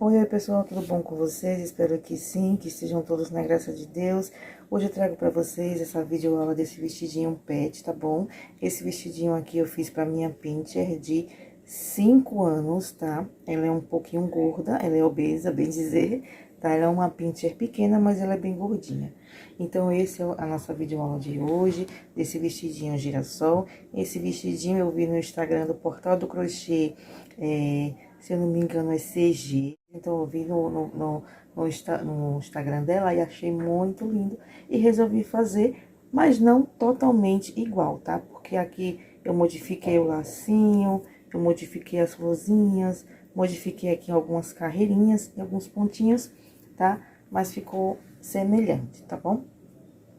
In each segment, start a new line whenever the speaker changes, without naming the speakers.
Oi, pessoal, tudo bom com vocês? Espero que sim, que estejam todos na graça de Deus. Hoje eu trago pra vocês essa videoaula desse vestidinho pet, tá bom? Esse vestidinho aqui eu fiz pra minha pincher de 5 anos, tá? Ela é um pouquinho gorda, ela é obesa, bem dizer, tá? Ela é uma pincher pequena, mas ela é bem gordinha. Então, esse é a nossa videoaula de hoje, desse vestidinho girassol. Esse vestidinho eu vi no Instagram do Portal do Crochê, se eu não me engano é CG. Então, eu vi no Instagram dela e achei muito lindo. E resolvi fazer, mas não totalmente igual, tá? Porque aqui eu modifiquei o lacinho, eu modifiquei as florzinhas, modifiquei aqui algumas carreirinhas e alguns pontinhos, tá? Mas ficou semelhante, tá bom?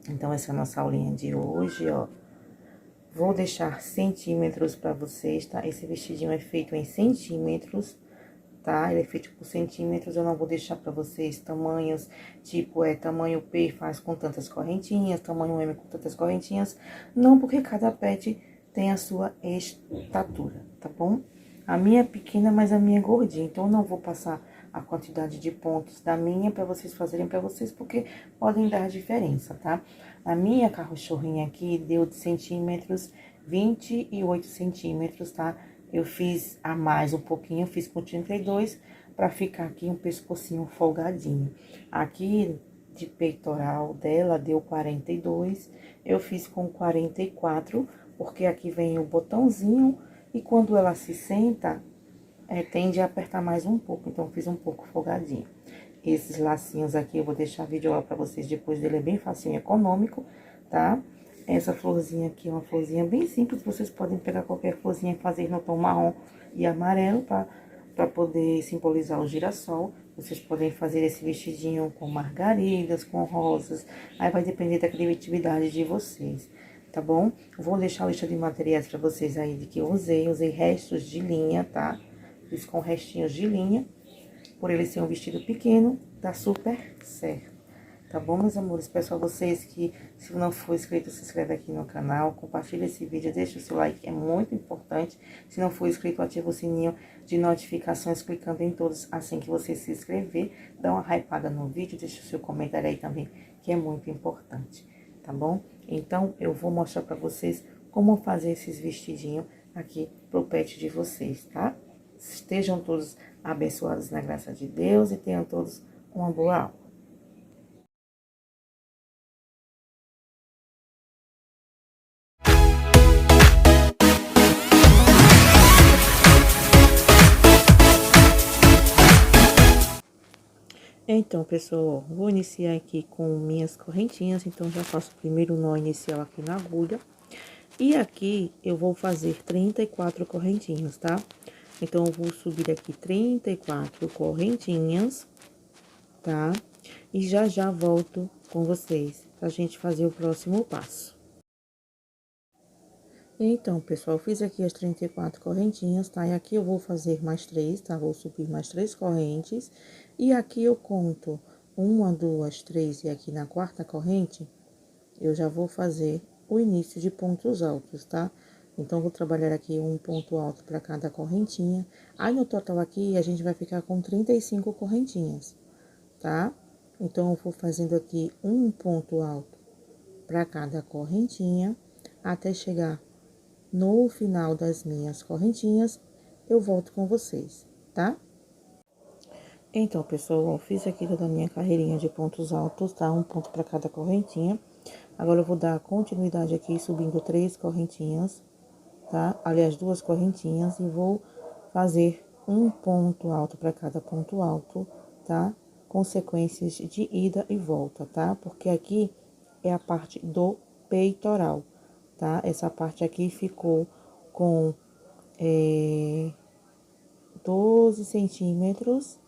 Então, essa é a nossa aulinha de hoje, ó. Vou deixar centímetros pra vocês, tá? Esse vestidinho é feito em centímetros, tá? Ele é feito por centímetros, eu não vou deixar pra vocês tamanhos, tipo, tamanho P faz com tantas correntinhas, tamanho M com tantas correntinhas. Não, porque cada pet tem a sua estatura, tá bom? A minha é pequena, mas a minha é gordinha, então eu não vou passar a quantidade de pontos da minha pra vocês fazerem pra vocês, porque podem dar diferença, tá? A minha cachorrinha aqui deu de centímetros 28 centímetros, tá? Eu fiz a mais um pouquinho, eu fiz com 32 pra ficar aqui um pescocinho folgadinho. Aqui de peitoral dela deu 42, eu fiz com 44, porque aqui vem o botãozinho e quando ela se senta, tende a apertar mais um pouco, então eu fiz um pouco folgadinho. Esses lacinhos aqui eu vou deixar vídeo lá pra vocês depois dele, é bem facinho e econômico, tá? Essa florzinha aqui é uma florzinha bem simples, vocês podem pegar qualquer florzinha e fazer no tom marrom e amarelo pra poder simbolizar o girassol. Vocês podem fazer esse vestidinho com margaridas, com rosas, aí vai depender da criatividade de vocês, tá bom? Vou deixar a lista de materiais pra vocês aí de que eu usei restos de linha, tá? Fiz com restinhos de linha. Por ele ser um vestido pequeno, dá super certo. Tá bom, meus amores? Peço a vocês que, se não for inscrito, se inscreve aqui no canal, compartilha esse vídeo, deixa o seu like, é muito importante. Se não for inscrito, ativa o sininho de notificações, clicando em todos assim que você se inscrever. Dá uma hypada no vídeo, deixa o seu comentário aí também, que é muito importante, tá bom? Então, eu vou mostrar pra vocês como fazer esses vestidinhos aqui pro pet de vocês, tá? Estejam todos abençoados na graça de Deus e tenham todos uma boa aula. Então, pessoal, vou iniciar aqui com minhas correntinhas. Então, já faço o primeiro nó inicial aqui na agulha. E aqui, eu vou fazer 34 correntinhas, tá? Então, eu vou subir aqui 34 correntinhas, tá? E já volto com vocês, pra gente fazer o próximo passo. Então, pessoal, fiz aqui as 34 correntinhas, tá? E aqui eu vou fazer mais 3, tá? Vou subir mais 3 correntes. E aqui eu conto 1, 2, 3 e aqui na quarta corrente, eu já vou fazer o início de pontos altos, tá? Então, vou trabalhar aqui um ponto alto para cada correntinha. Aí, no total aqui, a gente vai ficar com 35 correntinhas, tá? Então, eu vou fazendo aqui um ponto alto para cada correntinha, até chegar no final das minhas correntinhas, eu volto com vocês, tá? Então, pessoal, eu fiz aqui toda a minha carreirinha de pontos altos, tá? Um ponto para cada correntinha. Agora, eu vou dar continuidade aqui, subindo 3 correntinhas, tá? Aliás, 2 correntinhas, e vou fazer um ponto alto para cada ponto alto, tá? Com sequências de ida e volta, tá? Porque aqui é a parte do peitoral, tá? Essa parte aqui ficou com 12 centímetros,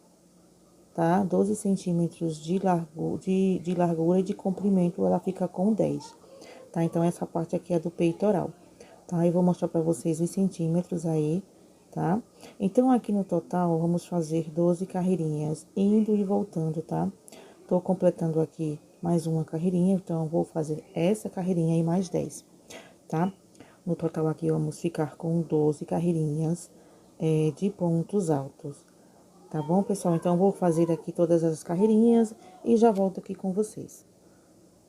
tá? 12 centímetros de largura e de comprimento, ela fica com 10, tá? Então, essa parte aqui é do peitoral, tá? Eu vou mostrar pra vocês os centímetros aí, tá? Então, aqui no total, vamos fazer 12 carreirinhas, indo e voltando, tá? Tô completando aqui mais uma carreirinha, então, eu vou fazer essa carreirinha e mais 10, tá? No total aqui, vamos ficar com 12 carreirinhas de pontos altos. Tá bom, pessoal? Então, eu vou fazer aqui todas as carreirinhas e já volto aqui com vocês.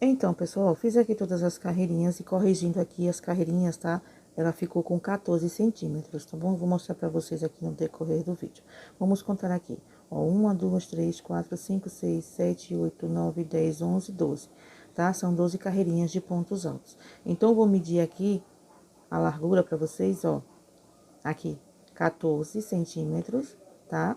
Então, pessoal, fiz aqui todas as carreirinhas e corrigindo aqui as carreirinhas, tá? Ela ficou com 14 centímetros, tá bom? Vou mostrar pra vocês aqui no decorrer do vídeo. Vamos contar aqui, ó, 1, 2, 3, 4, 5, 6, 7, 8, 9, 10, 11, 12, tá? São 12 carreirinhas de pontos altos. Então, eu vou medir aqui a largura pra vocês, ó, aqui, 14 centímetros, tá?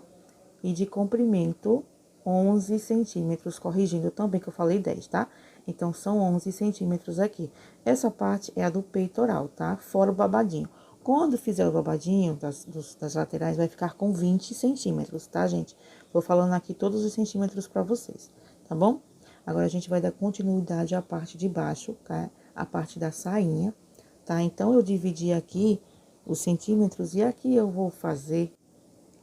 E de comprimento, 11 centímetros, corrigindo também que eu falei 10, tá? Então, são 11 centímetros aqui. Essa parte é a do peitoral, tá? Fora o babadinho. Quando fizer o babadinho das laterais, vai ficar com 20 centímetros, tá, gente? Vou falando aqui todos os centímetros pra vocês, tá bom? Agora, a gente vai dar continuidade à parte de baixo, tá? A parte da sainha, tá? Então, eu dividi aqui os centímetros e aqui eu vou fazer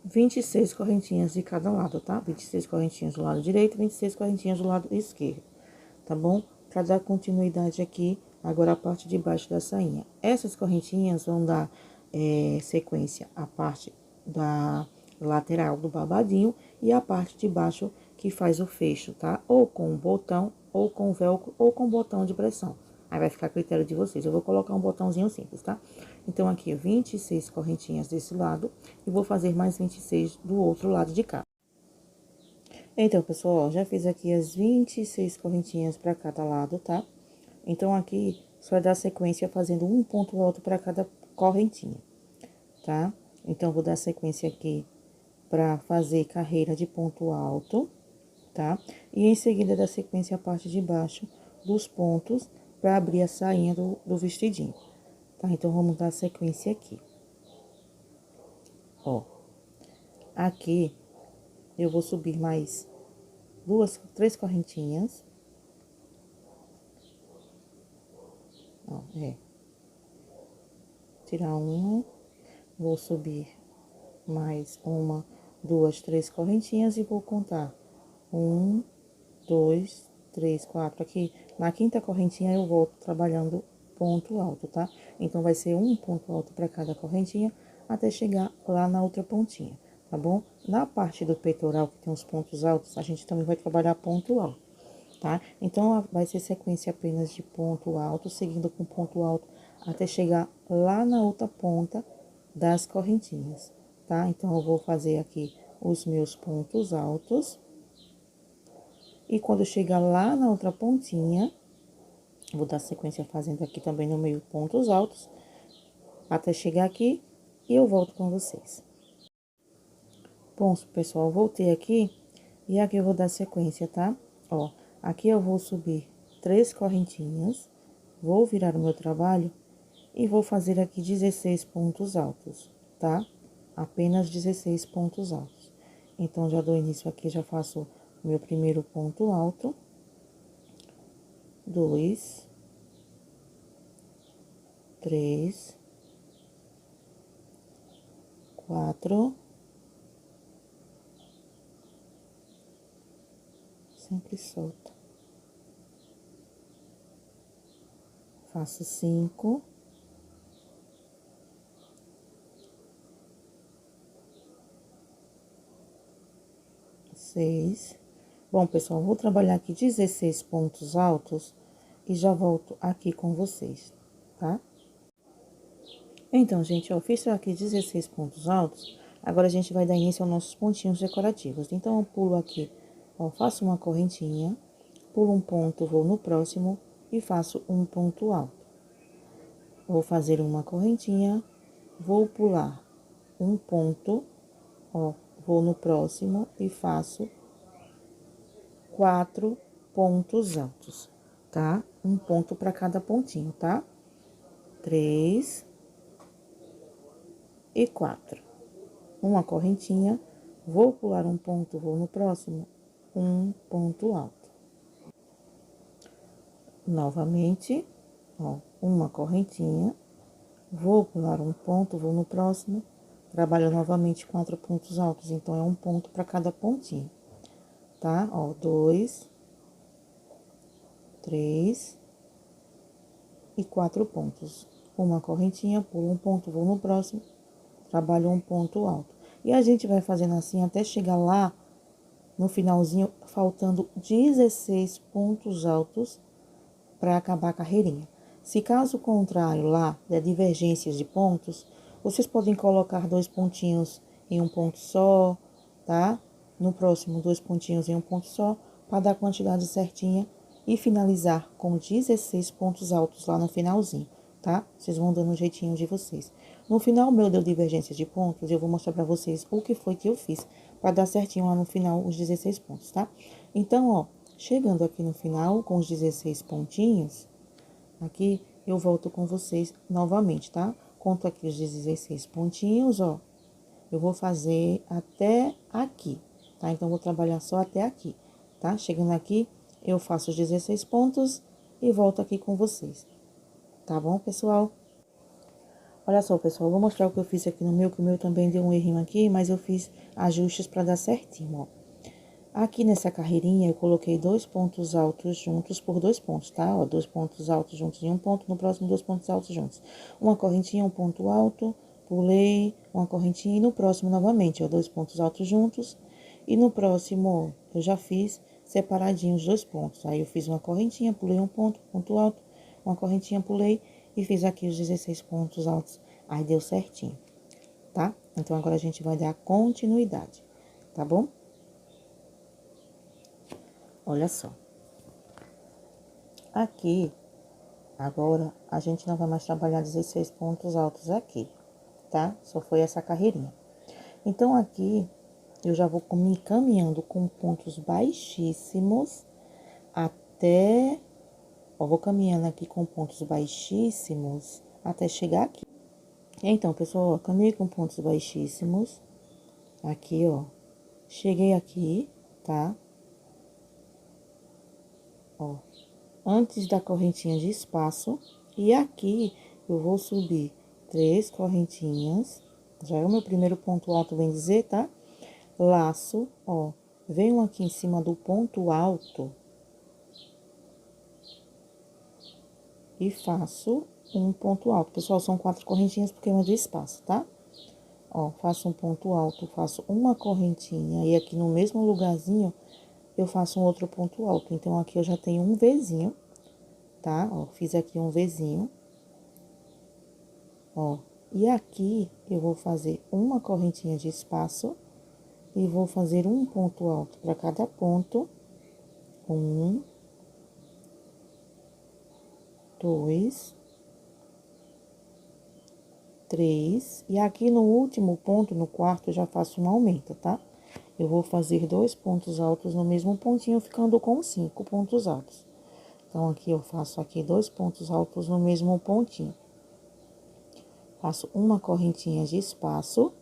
26 correntinhas de cada lado, tá? 26 correntinhas do lado direito, 26 correntinhas do lado esquerdo, tá bom? Pra dar continuidade aqui, agora a parte de baixo da sainha. Essas correntinhas vão dar sequência à parte da lateral do babadinho e a parte de baixo que faz o fecho, tá? Ou com botão, ou com velcro, ou com botão de pressão. Aí vai ficar a critério de vocês. Eu vou colocar um botãozinho simples, tá? Então, aqui, 26 correntinhas desse lado e vou fazer mais 26 do outro lado de cá. Então, pessoal, ó, já fiz aqui as 26 correntinhas para cada lado, tá? Então, aqui, só vai dar sequência fazendo um ponto alto para cada correntinha, tá? Então, vou dar sequência aqui para fazer carreira de ponto alto, tá? E em seguida, dar sequência a parte de baixo dos pontos para abrir a sainha do vestidinho, tá? Então, vamos dar sequência aqui. Ó, aqui eu vou subir mais três correntinhas. Ó, tirar uma, vou subir mais uma, duas, três correntinhas e vou contar 1, 2, 3, 4. Aqui na quinta correntinha eu volto trabalhando ponto alto, tá? Então, vai ser um ponto alto para cada correntinha até chegar lá na outra pontinha, tá bom? Na parte do peitoral, que tem os pontos altos, a gente também vai trabalhar ponto alto, tá? Então, vai ser sequência apenas de ponto alto, seguindo com ponto alto até chegar lá na outra ponta das correntinhas, tá? Então, eu vou fazer aqui os meus pontos altos. E quando eu chegar lá na outra pontinha, vou dar sequência fazendo aqui também no meio pontos altos, até chegar aqui e eu volto com vocês. Bom, pessoal, voltei aqui e aqui eu vou dar sequência, tá? Ó, aqui eu vou subir 3 correntinhas, vou virar o meu trabalho e vou fazer aqui 16 pontos altos, tá? Apenas 16 pontos altos. Então, já dou início aqui, já faço o meu primeiro ponto alto. 2, 3, 4, sempre solta. Faço 5, 6. Bom, pessoal, vou trabalhar aqui 16 pontos altos e já volto aqui com vocês, tá? Então, gente, ó, fiz aqui 16 pontos altos, agora a gente vai dar início aos nossos pontinhos decorativos. Então, eu pulo aqui, ó, faço uma correntinha, pulo um ponto, vou no próximo e faço um ponto alto. Vou fazer uma correntinha, vou pular um ponto, ó, vou no próximo e faço 4 pontos altos, tá? Um ponto para cada pontinho, tá? 3 e 4. Uma correntinha, vou pular um ponto, vou no próximo, um ponto alto. Novamente, ó, uma correntinha, vou pular um ponto, vou no próximo, trabalho novamente 4 pontos altos, então, é um ponto para cada pontinho, tá? Ó, 2, 3 e 4 pontos. Uma correntinha, pulo um ponto, vou no próximo, trabalho um ponto alto. E a gente vai fazendo assim até chegar lá no finalzinho, faltando 16 pontos altos para acabar a carreirinha. Se caso contrário lá der divergências de pontos, vocês podem colocar 2 pontinhos em um ponto só, tá? No próximo, 2 pontinhos em um ponto só, para dar a quantidade certinha e finalizar com 16 pontos altos lá no finalzinho, tá? Vocês vão dando um jeitinho de vocês. No final meu deu divergência de pontos, eu vou mostrar para vocês o que foi que eu fiz para dar certinho lá no final os 16 pontos, tá? Então, ó, chegando aqui no final com os 16 pontinhos, aqui eu volto com vocês novamente, tá? Conto aqui os 16 pontinhos, ó. Eu vou fazer até aqui, tá? Então, vou trabalhar só até aqui, tá? Chegando aqui, eu faço os 16 pontos e volto aqui com vocês. Tá bom, pessoal? Olha só, pessoal, eu vou mostrar o que eu fiz aqui no meu, que o meu também deu um errinho aqui, mas eu fiz ajustes para dar certinho, ó. Aqui nessa carreirinha, eu coloquei 2 pontos altos juntos por 2 pontos, tá? Ó, 2 pontos altos juntos em um ponto, no próximo 2 pontos altos juntos. Uma correntinha, um ponto alto, pulei, uma correntinha e no próximo novamente, ó, 2 pontos altos juntos. E no próximo, ó, eu já fiz separadinho os 2 pontos. Aí eu fiz uma correntinha, pulei um ponto, ponto alto, uma correntinha, pulei e fiz aqui os 16 pontos altos. Aí deu certinho, tá? Então agora a gente vai dar continuidade, tá bom? Olha só. Aqui, agora, a gente não vai mais trabalhar 16 pontos altos aqui, tá? Só foi essa carreirinha. Então, aqui, eu já vou me caminhando com pontos baixíssimos até... Ó, vou caminhando aqui com pontos baixíssimos até chegar aqui. Então, pessoal, ó, caminhei com pontos baixíssimos. Aqui, ó. Cheguei aqui, tá? Ó, antes da correntinha de espaço, e aqui eu vou subir 3 correntinhas, já é o meu primeiro ponto alto, bem dizer, tá? Laço, ó, venho aqui em cima do ponto alto e faço um ponto alto. Pessoal, são 4 correntinhas porque é mais de espaço, tá? Ó, faço um ponto alto, faço uma correntinha e aqui no mesmo lugarzinho eu faço um outro ponto alto. Então, aqui eu já tenho um Vzinho, tá? Ó, fiz aqui um Vzinho. Ó, e aqui eu vou fazer uma correntinha de espaço e vou fazer um ponto alto para cada ponto. 1, 2, 3. E aqui no último ponto, no quarto, eu já faço um aumento, tá? Eu vou fazer 2 pontos altos no mesmo pontinho, ficando com 5 pontos altos. Então, aqui eu faço aqui 2 pontos altos no mesmo pontinho. Faço uma correntinha de espaço.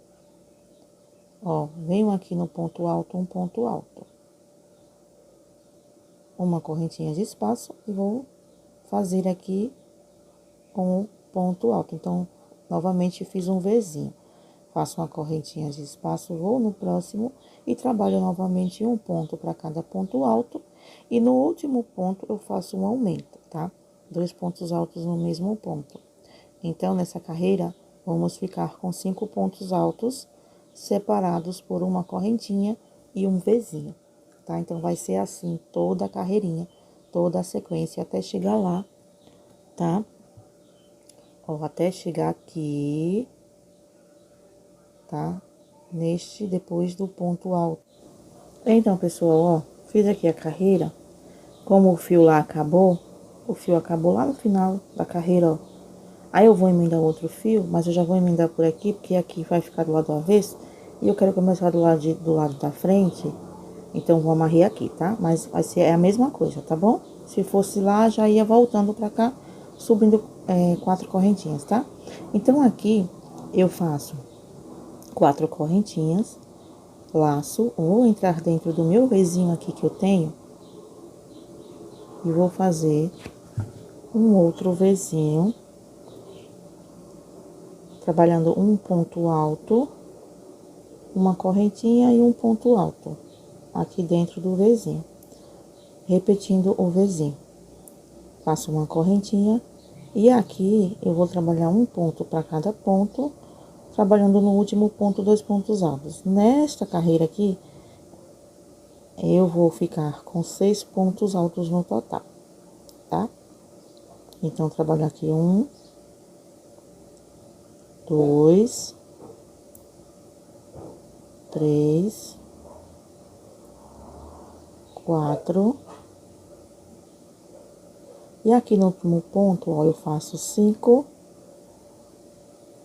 Ó, venho aqui no ponto alto, um ponto alto. Uma correntinha de espaço e vou fazer aqui um ponto alto. Então, novamente, fiz um Vzinho. Faço uma correntinha de espaço, vou no próximo e trabalho novamente um ponto para cada ponto alto. E no último ponto, eu faço um aumento, tá? 2 pontos altos no mesmo ponto. Então, nessa carreira, vamos ficar com 5 pontos altos separados por uma correntinha e um Vzinho, tá? Então, vai ser assim toda a carreirinha, toda a sequência até chegar lá, tá? Ó, até chegar aqui, tá? Neste, depois do ponto alto. Então, pessoal, ó, fiz aqui a carreira. Como o fio lá acabou, o fio acabou lá no final da carreira, ó. Aí eu vou emendar outro fio, mas eu já vou emendar por aqui, porque aqui vai ficar do lado do avesso. E eu quero começar do lado da frente, então vou amarrar aqui, tá? Mas vai ser a mesma coisa, tá bom? Se fosse lá, já ia voltando pra cá, subindo 4 correntinhas, tá? Então, aqui eu faço 4 correntinhas, laço, vou entrar dentro do meu Vzinho aqui que eu tenho e vou fazer um outro Vzinho, trabalhando um ponto alto, uma correntinha e um ponto alto aqui dentro do Vzinho, repetindo o Vzinho. Faço uma correntinha e aqui eu vou trabalhar um ponto para cada ponto, trabalhando no último ponto, 2 pontos altos. Nesta carreira aqui, eu vou ficar com 6 pontos altos no total, tá? Então, trabalho aqui 1, 2, 3, 4. E aqui no último ponto, ó, eu faço 5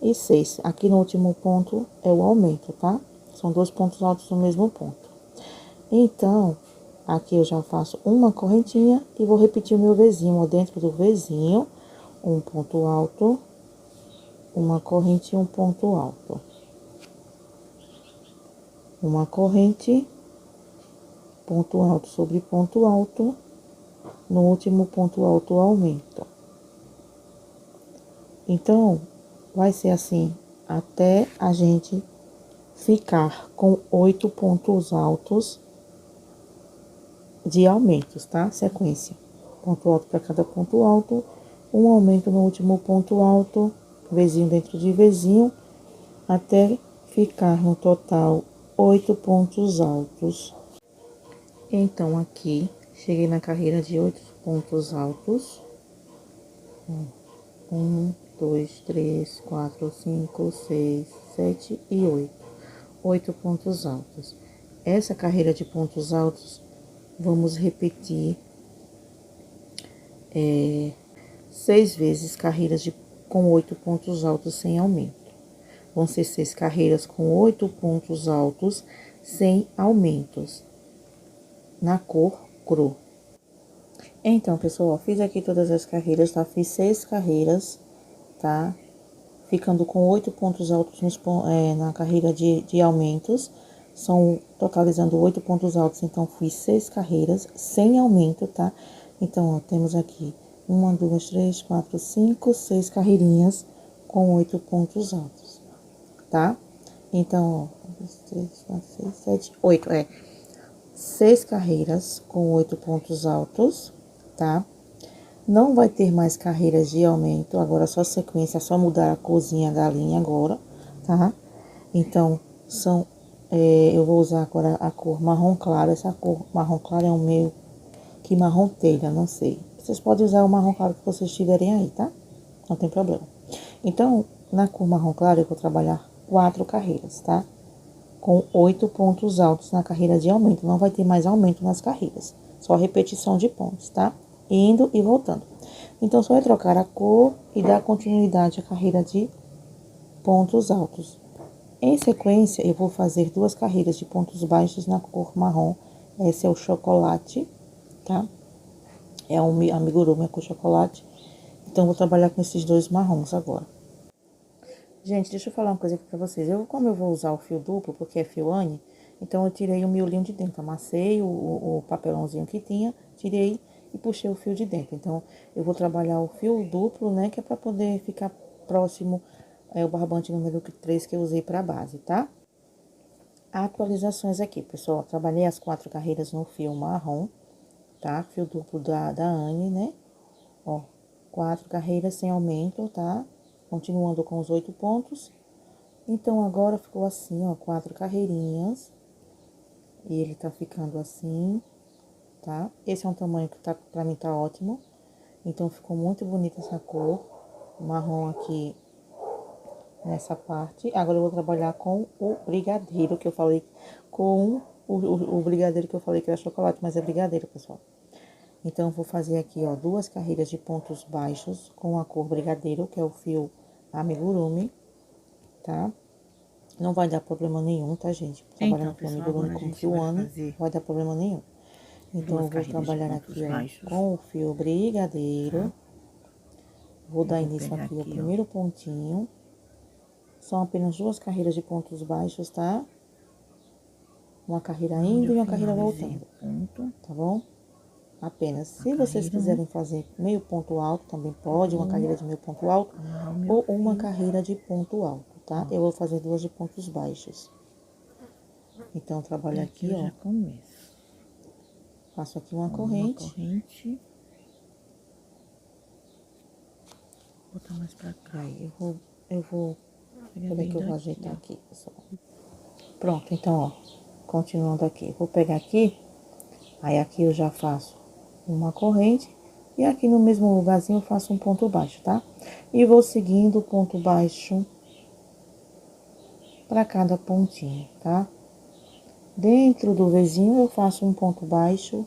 e 6. Aqui no último ponto é o aumento, tá? São 2 pontos altos no mesmo ponto. Então, aqui eu já faço uma correntinha e vou repetir o meu Vzinho, ó, dentro do Vzinho, um ponto alto, uma corrente e um ponto alto. Uma corrente, ponto alto sobre ponto alto, no último ponto alto aumento. Então, vai ser assim até a gente ficar com 8 pontos altos de aumentos, tá? Sequência. Ponto alto para cada ponto alto, um aumento no último ponto alto, Vzinho dentro de Vzinho, até ficar no total 8 pontos altos. Então, aqui, cheguei na carreira de 8 pontos altos. 1, 2, 3, 4, 5, 6, 7 e 8. 8 pontos altos. Essa carreira de pontos altos, vamos repetir 6 vezes carreiras com 8 pontos altos sem aumento. Vão ser 6 carreiras com 8 pontos altos sem aumentos, na cor cru. Então, pessoal, fiz aqui todas as carreiras, tá? Fiz 6 carreiras, tá? Ficando com 8 pontos altos na carreira de aumentos. São totalizando 8 pontos altos, então fiz 6 carreiras sem aumento, tá? Então, ó, temos aqui 1, 2, 3, 4, 5, 6 carreirinhas com 8 pontos altos, tá? Então, ó, 1, 2, 3, 4, 6, 7, 8, 6 carreiras com 8 pontos altos, tá? Não vai ter mais carreiras de aumento, agora só sequência, só mudar a corzinha da linha agora, tá? Então, eu vou usar agora a cor marrom claro. Essa cor marrom claro é um meio que marrom telha, não sei. Vocês podem usar o marrom claro que vocês tiverem aí, tá? Não tem problema. Então, na cor marrom claro eu vou trabalhar 4 carreiras, tá? Com 8 pontos altos na carreira de aumento. Não vai ter mais aumento nas carreiras, só repetição de pontos, tá? Indo e voltando. Então, só é trocar a cor e dar continuidade à carreira de pontos altos. Em sequência, eu vou fazer 2 carreiras de pontos baixos na cor marrom. Esse é o chocolate, tá? É um amigurumi com chocolate. Então, vou trabalhar com esses 2 marrons agora. Gente, deixa eu falar uma coisa aqui pra vocês. Como eu vou usar o fio duplo, porque é fio Anne, então eu tirei o miolinho de dentro. Amassei o papelãozinho que tinha, tirei e puxei o fio de dentro. Então, eu vou trabalhar o fio duplo, né, que é pra poder ficar próximo o barbante número 3 que eu usei pra base, tá? Atualizações aqui, pessoal. Trabalhei as 4 carreiras no fio marrom, tá? Fio duplo da Anne, né? Ó, 4 carreiras sem aumento, tá? Continuando com os 8 pontos. Então, agora ficou assim, ó, 4 carreirinhas. E ele tá ficando assim, tá? Esse é um tamanho que pra mim tá ótimo. Então, ficou muito bonita essa cor. Marrom aqui nessa parte. Agora, eu vou trabalhar com o brigadeiro que eu falei, com o brigadeiro que eu falei que era chocolate, mas é brigadeiro, pessoal. Então, eu vou fazer aqui, ó, 2 carreiras de pontos baixos com a cor brigadeiro, que é o fio amigurumi, tá? Não vai dar problema nenhum, tá, gente? Trabalhar no fio amigurumi com fio Anne, não vai dar problema nenhum. Então, eu vou trabalhar aqui, ó, com o fio brigadeiro. Vou dar início aqui ao primeiro pontinho. São apenas 2 carreiras de pontos baixos, tá? Uma carreira indo e uma carreira voltando, tá bom? Apenas. Se vocês quiserem fazer meio ponto alto, também pode, uma carreira de meio ponto alto ou uma carreira de ponto alto, tá? Eu vou fazer 2 de pontos baixos. Então, trabalho aqui, ó. Faço aqui uma corrente.
Botar mais pra cá.
Aí, eu vou Peraí que eu vou ajeitar aqui, pessoal. Pronto, então, ó, continuando aqui. Vou pegar aqui, aí aqui eu já faço uma corrente. E aqui no mesmo lugarzinho eu faço um ponto baixo, tá? E vou seguindo o ponto baixo para cada pontinho, tá? Dentro do Vzinho eu faço um ponto baixo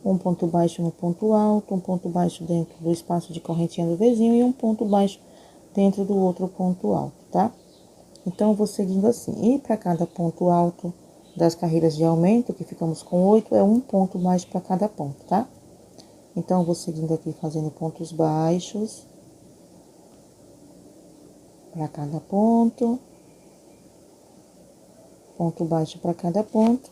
no ponto alto, um ponto baixo dentro do espaço de correntinha do Vzinho e um ponto baixo dentro do outro ponto alto, tá? Então, eu vou seguindo assim. E para cada ponto alto das carreiras de aumento, que ficamos com 8, é um ponto baixo para cada ponto, tá? Então, eu vou seguindo aqui fazendo pontos baixos para cada ponto. Ponto baixo para cada ponto,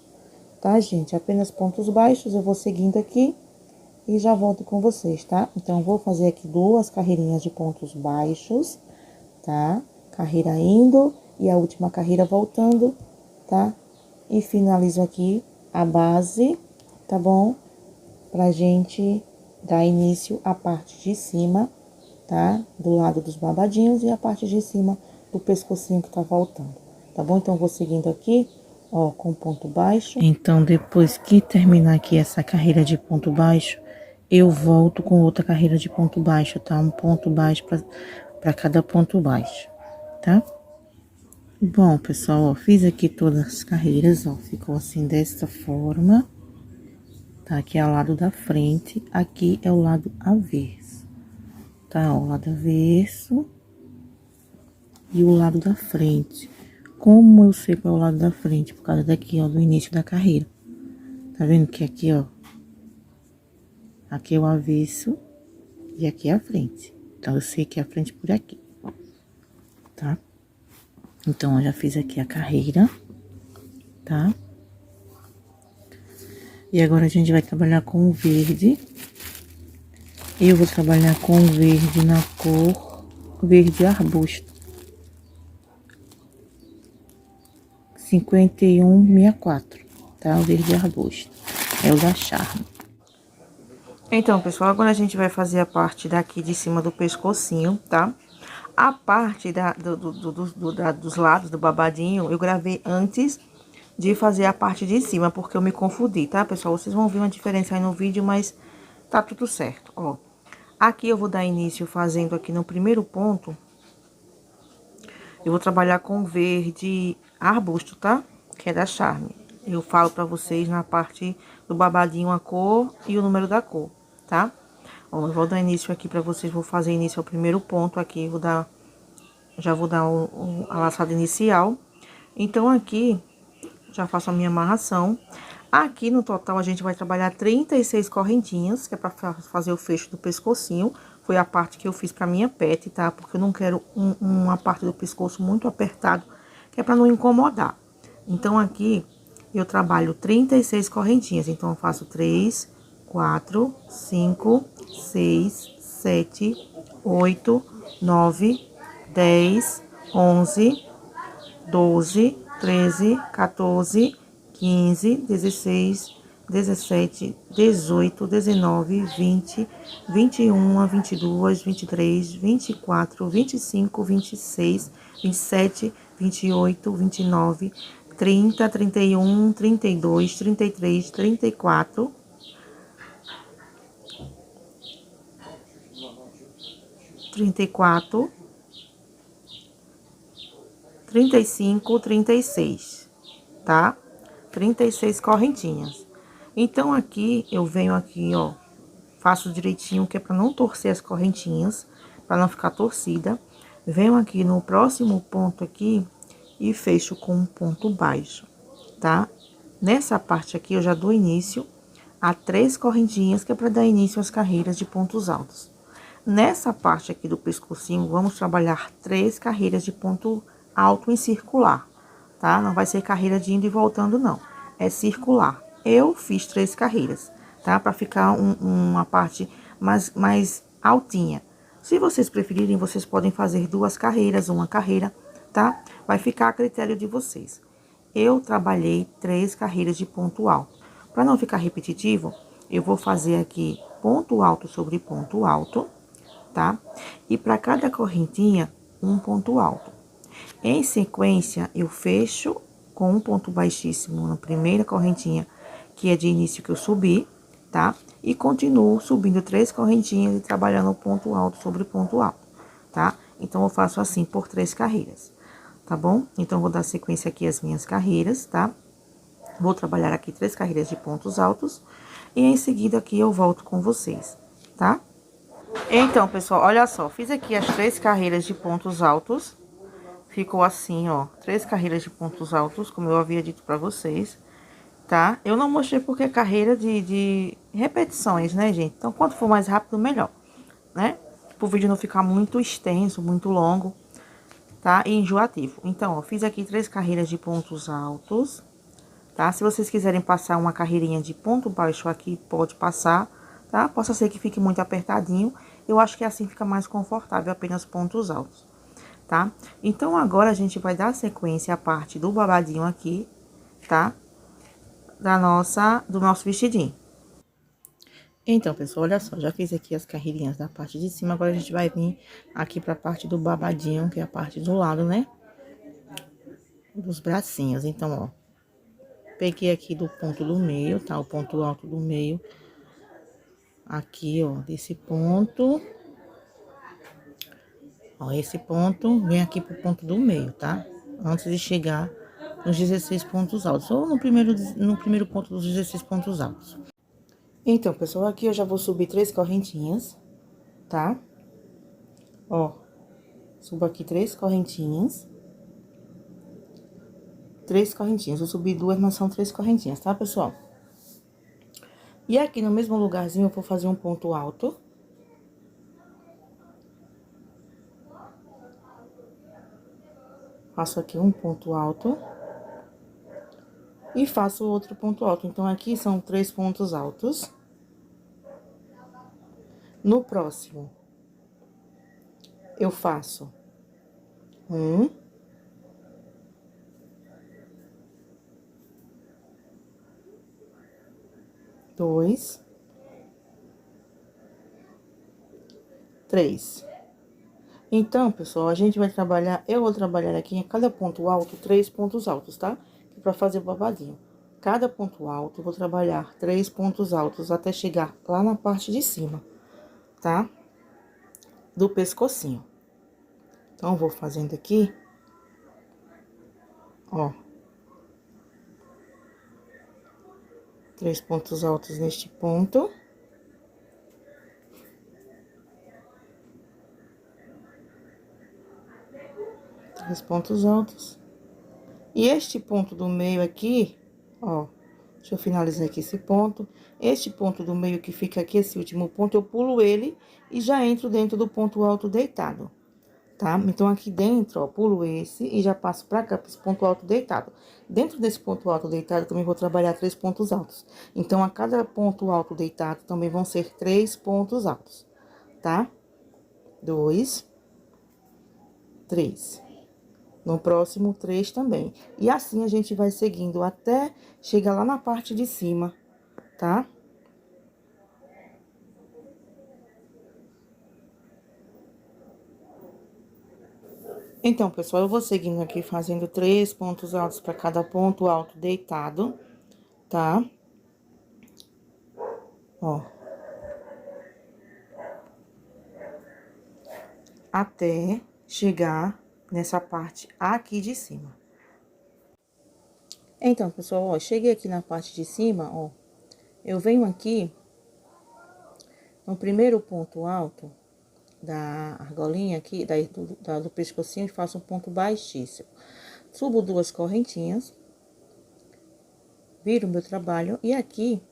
tá, gente? Apenas pontos baixos, eu vou seguindo aqui e já volto com vocês, tá? Então, vou fazer aqui 2 carreirinhas de pontos baixos, tá? Carreira indo e a última carreira voltando, tá? E finalizo aqui a base, tá bom? Pra gente dar início à parte de cima, tá? Do lado dos babadinhos e a parte de cima do pescocinho que tá voltando, tá bom? Então, vou seguindo aqui, ó, com ponto baixo. Então, depois que terminar aqui essa carreira de ponto baixo, eu volto com outra carreira de ponto baixo, tá? Um ponto baixo para cada ponto baixo, tá? Bom, pessoal, ó, fiz aqui todas as carreiras, ó, ficou assim dessa forma. Tá, aqui é o lado da frente, aqui é o lado avesso. Tá, ó, o lado avesso e o lado da frente. Como eu sei qual é o lado da frente? Por causa daqui, ó, do início da carreira. Tá vendo que aqui, ó, aqui é o avesso e aqui é a frente. Então, eu sei que é a frente por aqui, tá? Então, eu já fiz aqui a carreira, tá? E agora, a gente vai trabalhar com o verde. Eu vou trabalhar com o verde na cor verde arbusto. 5164, tá? O verde arbusto. É o da Charme. Então, pessoal, agora a gente vai fazer a parte daqui de cima do pescocinho, tá? A parte dos lados do babadinho, eu gravei antes de fazer a parte de cima, porque eu me confundi, tá, pessoal? Vocês vão ver uma diferença aí no vídeo, mas tá tudo certo, ó. Aqui eu vou dar início fazendo aqui no primeiro ponto. Eu vou trabalhar com verde arbusto, tá? Que é da Charme. Eu falo pra vocês na parte do babadinho a cor e o número da cor, tá? Ó, eu vou dar início aqui pra vocês, vou fazer início ao primeiro ponto aqui, já vou dar a laçada inicial. Então, aqui, já faço a minha amarração. Aqui, no total, a gente vai trabalhar 36 correntinhas, que é pra fazer o fecho do pescocinho. Foi a parte que eu fiz pra minha pet, tá? Porque eu não quero uma parte do pescoço muito apertado, que é pra não incomodar. Então, aqui, eu trabalho 36 correntinhas. Então, eu faço 3, 4, 5, 6, 7, 8, 9, 10, 11, 12, 13, 14, 15, 16, 17, 18, 19, 20, 21, 22, 23, 24, 25, 26, 27, 28, 29, 30, 31, 32, 33, 34, 34, 35, 36, tá? 36 correntinhas. Então, aqui, eu venho aqui, ó, faço direitinho, que é pra não torcer as correntinhas, pra não ficar torcida. Venho aqui no próximo ponto aqui e fecho com um ponto baixo, tá? Nessa parte aqui, eu já dou início a 3 correntinhas, que é pra dar início às carreiras de pontos altos. Nessa parte aqui do pescocinho, vamos trabalhar 3 carreiras de ponto alto em circular, tá? Não vai ser carreira de indo e voltando, não. É circular. Eu fiz 3 carreiras, tá? Pra ficar uma parte mais altinha. Se vocês preferirem, vocês podem fazer 2 carreiras, uma carreira, tá? Vai ficar a critério de vocês. Eu trabalhei 3 carreiras de ponto alto. Pra não ficar repetitivo, eu vou fazer aqui ponto alto sobre ponto alto, tá? E para cada correntinha, um ponto alto. Em sequência, eu fecho com um ponto baixíssimo na primeira correntinha, que é de início que eu subi, tá? E continuo subindo 3 correntinhas e trabalhando o ponto alto sobre ponto alto, tá? Então, eu faço assim por 3 carreiras, tá bom? Então, vou dar sequência aqui às minhas carreiras, tá? Vou trabalhar aqui 3 carreiras de pontos altos e em seguida aqui eu volto com vocês, tá? Então, pessoal, olha só, fiz aqui as 3 carreiras de pontos altos. Ficou assim, ó, 3 carreiras de pontos altos, como eu havia dito pra vocês, tá? Eu não mostrei porque é carreira de repetições, né, gente? Então, quanto for mais rápido, melhor, né? Pro vídeo não ficar muito extenso, muito longo, tá? E enjoativo. Então, ó, fiz aqui 3 carreiras de pontos altos, tá? Se vocês quiserem passar uma carreirinha de ponto baixo aqui, pode passar, tá? Possa ser que fique muito apertadinho. Eu acho que assim fica mais confortável, apenas pontos altos, tá? Então, agora a gente vai dar sequência à parte do babadinho aqui, tá? Do nosso vestidinho. Então, pessoal, olha só, já fiz aqui as carreirinhas da parte de cima, agora a gente vai vir aqui pra parte do babadinho, que é a parte do lado, né? Dos bracinhos. Então, ó, peguei aqui do ponto do meio, tá? O ponto alto do meio. Aqui, ó, desse ponto. Ó, esse ponto vem aqui pro ponto do meio, tá? Antes de chegar nos 16 pontos altos, ou no primeiro ponto dos 16 pontos altos. Então, pessoal, aqui eu já vou subir 3 correntinhas, tá? Ó, subo aqui 3 correntinhas. 3 correntinhas, eu subi 2, mas são 3 correntinhas, tá, pessoal? E aqui no mesmo lugarzinho eu vou fazer um ponto alto. Faço aqui um ponto alto. E faço outro ponto alto. Então, aqui são 3 pontos altos. No próximo, eu faço 1, 2, 3. Então, pessoal, a gente vai trabalhar, eu vou trabalhar aqui em cada ponto alto 3 pontos altos, tá? Pra fazer o babadinho. Cada ponto alto, eu vou trabalhar 3 pontos altos até chegar lá na parte de cima, tá? Do pescocinho. Então, eu vou fazendo aqui, ó. 3 pontos altos neste ponto. Três pontos altos. E este ponto do meio aqui, ó, deixa eu finalizar aqui esse ponto. Este ponto do meio que fica aqui, esse último ponto, eu pulo ele e já entro dentro do ponto alto deitado, tá? Então, aqui dentro, ó, pulo esse e já passo pra cá, pra esse ponto alto deitado. Dentro desse ponto alto deitado, também vou trabalhar 3 pontos altos. Então, a cada ponto alto deitado, também vão ser 3 pontos altos, tá? 2, 3. No próximo, 3 também. E assim, a gente vai seguindo até chegar lá na parte de cima, tá? Então, pessoal, eu vou seguindo aqui, fazendo 3 pontos altos para cada ponto alto deitado, tá? Ó. Até chegar nessa parte aqui de cima. Então, pessoal, ó, cheguei aqui na parte de cima, ó. Eu venho aqui no primeiro ponto alto da argolinha aqui, do pescocinho, e faço um ponto baixíssimo. Subo 2 correntinhas, viro o meu trabalho, e aqui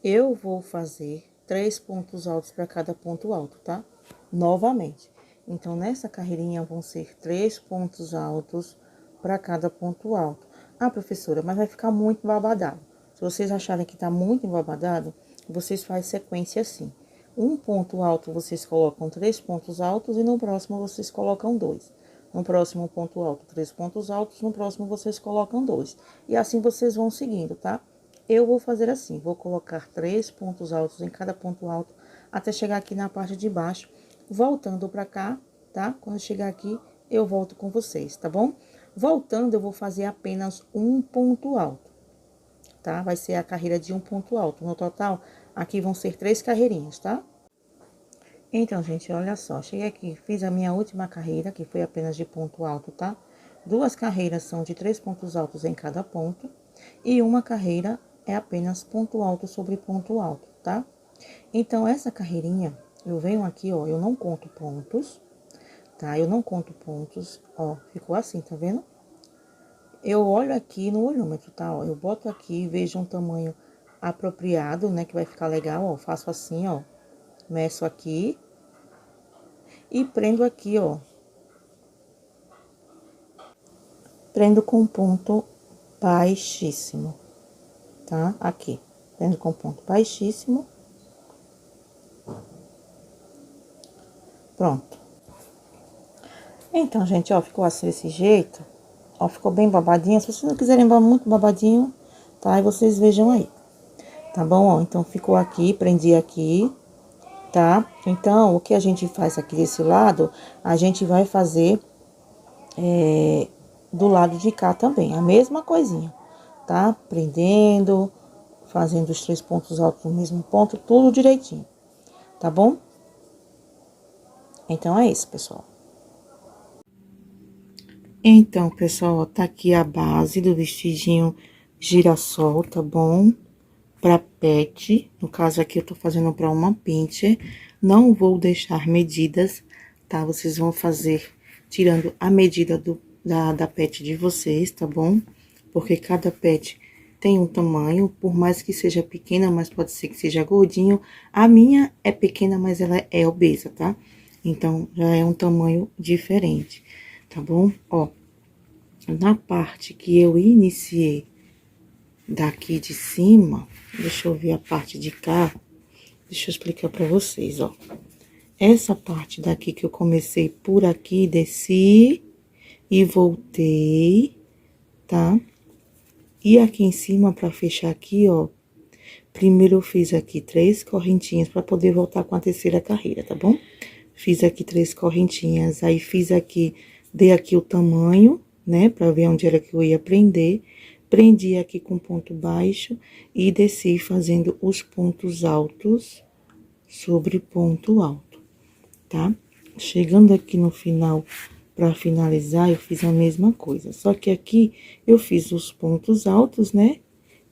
eu vou fazer 3 pontos altos para cada ponto alto, tá? Novamente. Então, nessa carreirinha vão ser 3 pontos altos para cada ponto alto. Ah, professora, mas vai ficar muito babadado. Se vocês acharem que tá muito babadado, vocês fazem sequência assim. Um ponto alto, vocês colocam 3 pontos altos e no próximo vocês colocam 2. No próximo ponto alto, 3 pontos altos, no próximo vocês colocam 2. E assim vocês vão seguindo, tá? Eu vou fazer assim, vou colocar 3 pontos altos em cada ponto alto, até chegar aqui na parte de baixo, voltando pra cá, tá? Quando chegar aqui, eu volto com vocês, tá bom? Voltando, eu vou fazer apenas um ponto alto, tá? Vai ser a carreira de um ponto alto. No total, aqui vão ser 3 carreirinhas, tá? Então, gente, olha só. Cheguei aqui, fiz a minha última carreira, que foi apenas de ponto alto, tá? 2 carreiras são de 3 pontos altos em cada ponto. E uma carreira é apenas ponto alto sobre ponto alto, tá? Então, essa carreirinha, eu venho aqui, ó, eu não conto pontos, tá? Eu não conto pontos, ó, ficou assim, tá vendo? Eu olho aqui no olhômetro, tá? Ó, eu boto aqui, vejo um tamanho apropriado, né? Que vai ficar legal, ó. Faço assim, ó. Meço aqui. E prendo aqui, ó. Prendo com ponto baixíssimo, tá? Aqui. Prendo com ponto baixíssimo. Pronto. Então, gente, ó, ficou assim desse jeito. Ó, ficou bem babadinho. Se vocês não quiserem muito babadinho, tá? Aí vocês vejam aí. Tá bom, ó? Então, ficou aqui, prendi aqui, tá? Então, o que a gente faz aqui desse lado, a gente vai fazer do lado de cá também, a mesma coisinha, tá? Prendendo, fazendo os 3 pontos altos no mesmo ponto, tudo direitinho, tá bom? Então, é isso, pessoal. Então, pessoal, tá aqui a base do vestidinho girassol, tá bom? Pra pet, no caso aqui eu tô fazendo pra uma pincher, não vou deixar medidas, tá? Vocês vão fazer tirando a medida da pet de vocês, tá bom? Porque cada pet tem um tamanho, por mais que seja pequena, mas pode ser que seja gordinho. A minha é pequena, mas ela é obesa, tá? Então, já é um tamanho diferente, tá bom? Ó, na parte que eu iniciei daqui de cima, deixa eu ver a parte de cá, deixa eu explicar pra vocês, ó. Essa parte daqui que eu comecei por aqui, desci e voltei, tá? E aqui em cima, pra fechar aqui, ó, primeiro eu fiz aqui 3 correntinhas pra poder voltar com a terceira carreira, tá bom? Fiz aqui 3 correntinhas, aí fiz aqui, dei aqui o tamanho, né, pra ver onde era que eu ia prender. Prendi aqui com ponto baixo e desci fazendo os pontos altos sobre ponto alto, tá? Chegando aqui no final, pra finalizar, eu fiz a mesma coisa. Só que aqui, eu fiz os pontos altos, né?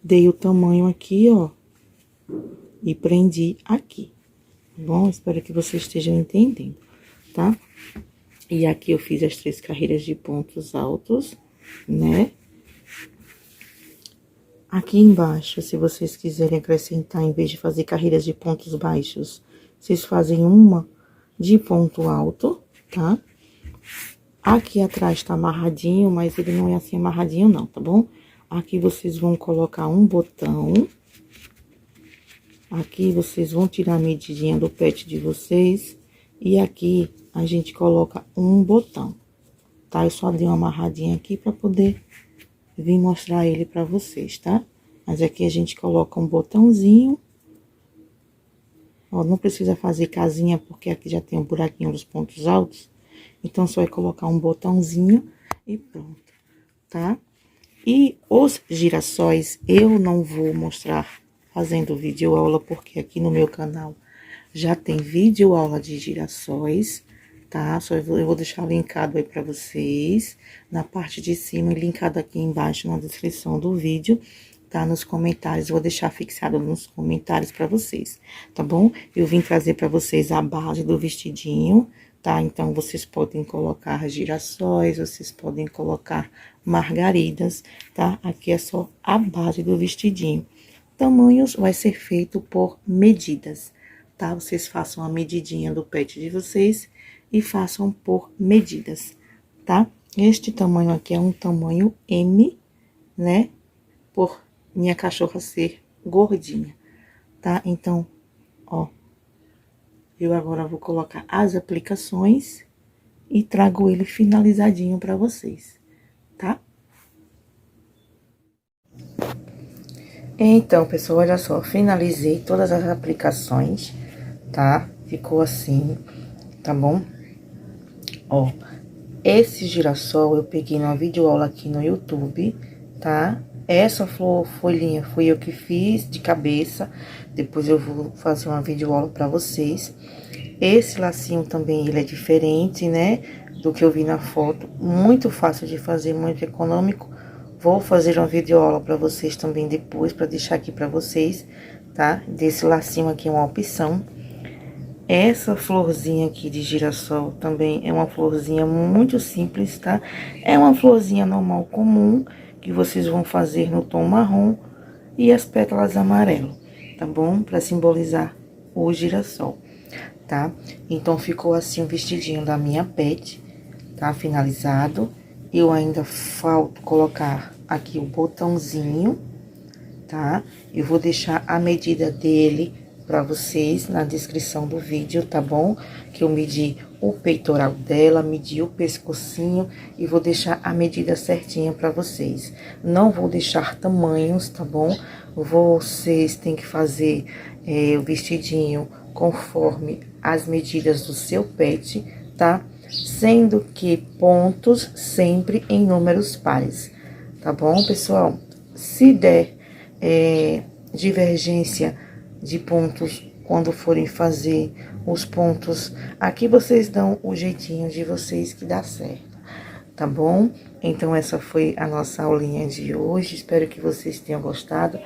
Dei o tamanho aqui, ó. E prendi aqui. Bom, espero que vocês estejam entendendo, tá? E aqui eu fiz as 3 carreiras de pontos altos, né? Aqui embaixo, se vocês quiserem acrescentar, em vez de fazer carreiras de pontos baixos, vocês fazem uma de ponto alto, tá? Aqui atrás tá amarradinho, mas ele não é assim amarradinho não, tá bom? Aqui vocês vão colocar um botão. Aqui vocês vão tirar a medidinha do pet de vocês. E aqui a gente coloca um botão, tá? Eu só dei uma amarradinha aqui pra poder vir mostrar ele pra vocês, tá? Mas aqui a gente coloca um botãozinho. Ó, não precisa fazer casinha, porque aqui já tem um buraquinho dos pontos altos. Então, só é colocar um botãozinho e pronto, tá? E os girassóis, eu não vou mostrar fazendo vídeo aula, porque aqui no meu canal já tem vídeo aula de girassóis, tá? Só eu vou deixar linkado aí pra vocês, na parte de cima e linkado aqui embaixo na descrição do vídeo, tá? Nos comentários, vou deixar fixado nos comentários pra vocês, tá bom? Eu vim trazer pra vocês a base do vestidinho, tá? Então, vocês podem colocar girassóis, vocês podem colocar margaridas, tá? Aqui é só a base do vestidinho. Tamanhos vai ser feito por medidas, tá? Vocês façam a medidinha do pet de vocês e façam por medidas, tá? Este tamanho aqui é um tamanho M, né? Por minha cachorra ser gordinha, tá? Então, ó, eu agora vou colocar as aplicações e trago ele finalizadinho pra vocês, tá? Então, pessoal, olha só, finalizei todas as aplicações, tá? Ficou assim, tá bom? Ó, Esse girassol eu peguei numa videoaula aqui no YouTube, tá? Essa folhinha foi eu que fiz de cabeça, depois eu vou fazer uma videoaula pra vocês. Esse lacinho também, ele é diferente, né, do que eu vi na foto, muito fácil de fazer, muito econômico. Vou fazer uma videoaula pra vocês também depois, pra deixar aqui pra vocês, tá? Desse lacinho aqui é uma opção. Essa florzinha aqui de girassol também é uma florzinha muito simples, tá? É uma florzinha normal, comum, que vocês vão fazer no tom marrom e as pétalas amarelo, tá bom? Pra simbolizar o girassol, tá? Então, ficou assim o vestidinho da minha pet, tá? Finalizado. Eu ainda falto colocar aqui o botãozinho, tá? Eu vou deixar a medida dele pra vocês na descrição do vídeo, tá bom? Que eu medi o peitoral dela, medi o pescocinho e vou deixar a medida certinha pra vocês. Não vou deixar tamanhos, tá bom? Vocês têm que fazer o vestidinho conforme as medidas do seu pet, tá? Sendo que pontos sempre em números pares, tá bom, pessoal? Se der divergência de pontos quando forem fazer os pontos, aqui vocês dão o jeitinho de vocês que dá certo, tá bom? Então, essa foi a nossa aulinha de hoje, espero que vocês tenham gostado.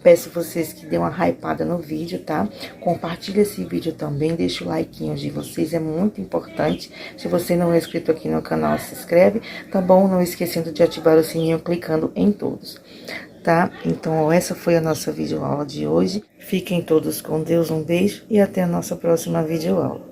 Peço vocês que dêem uma hypada no vídeo, tá? Compartilha esse vídeo também, deixa o like de vocês, é muito importante. Se você não é inscrito aqui no canal, se inscreve, tá bom? Não esquecendo de ativar o sininho clicando em todos, tá? Então, essa foi a nossa videoaula de hoje. Fiquem todos com Deus, um beijo e até a nossa próxima videoaula.